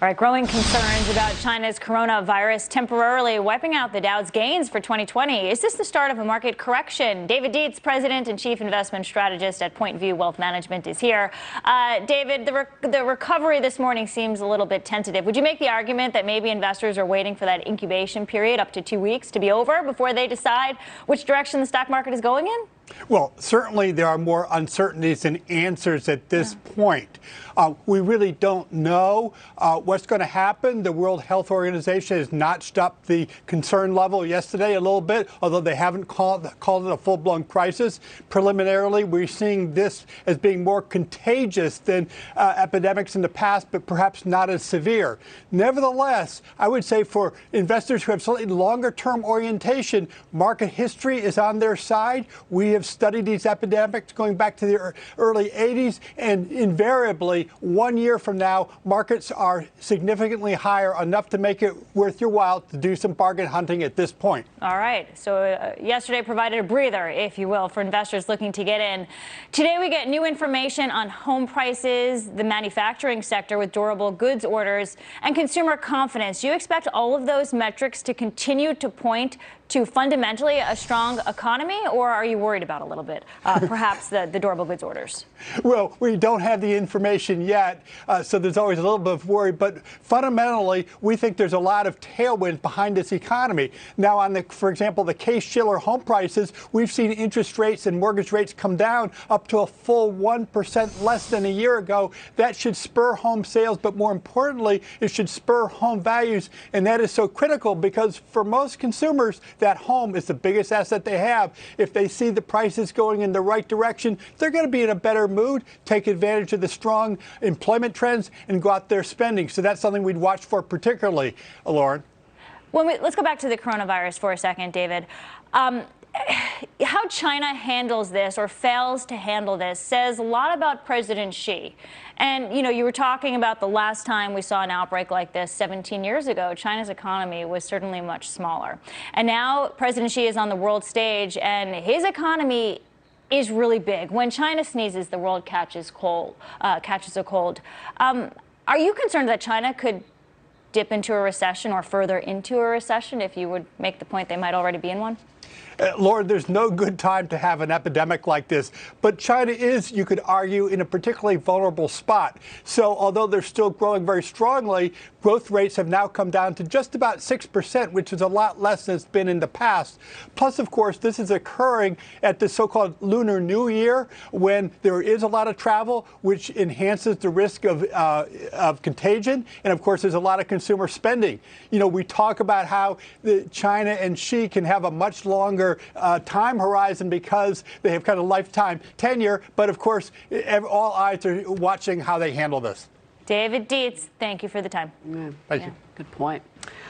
All right, growing concerns about China's coronavirus temporarily wiping out the Dow's gains for 2020. Is this the start of a market correction? David Dietze, President and Chief Investment Strategist at Point View Wealth Management, is here. David, the recovery this morning seems a little bit tentative. Would you make the argument that maybe investors are waiting for that incubation period up to 2 weeks to be over before they decide which direction the stock market is going in? Well, certainly there are more uncertainties than answers at this point. We really don't know what's going to happen. The World Health Organization has notched up the concern level yesterday a little bit, although they haven't called it a full-blown crisis. Preliminarily, we're seeing this as being more contagious than epidemics in the past, but perhaps not as severe. Nevertheless, I would say for investors who have slightly longer-term orientation, market history is on their side. We have studied these epidemics going back to the early 80s, and invariably, 1 year from now, markets are significantly higher, enough to make it worth your while to do some bargain hunting at this point. All right. So yesterday provided a breather, if you will, for investors looking to get in. Today we get new information on home prices, the manufacturing sector with durable goods orders, and consumer confidence. Do you expect all of those metrics to continue to point to fundamentally a strong economy, or are you worried about a little bit, perhaps the durable goods orders? Well, we don't have the information yet, so there's always a little bit of worry. But fundamentally, we think there's a lot of tailwinds behind this economy. Now, for example, the Case-Shiller home prices, we've seen interest rates and mortgage rates come down up to a full 1% less than a year ago. That should spur home sales, but more importantly, it should spur home values. And that is so critical because for most consumers, that home is the biggest asset they have. If they see the prices going in the right direction, they're going to be in a better mood, take advantage of the strong employment trends, and go out there spending. So that's something we'd watch for particularly, Lauren. Let's go back to the coronavirus for a second, David. How China handles this or fails to handle this says a lot about President Xi. And, you were talking about the last time we saw an outbreak like this 17 years ago. China's economy was certainly much smaller. And now President Xi is on the world stage, and his economy is really big. When China sneezes, the world catches a cold. Are you concerned that China could dip into a recession or further into a recession, if you would make the point they might already be in one? Lord, there's no good time to have an epidemic like this. But China is, you could argue, in a particularly vulnerable spot. So although they're still growing very strongly, growth rates have now come down to just about 6%, which is a lot less than it's been in the past. Plus, of course, this is occurring at the so-called Lunar New Year, when there is a lot of travel, which enhances the risk of contagion. And, of course, there's a lot of consumer spending. We talk about how China and Xi can have a much longer time horizon because they have kind of lifetime tenure. But, of course, all eyes are watching how they handle this. David Dietze, thank you for the time. Thank you. Good point.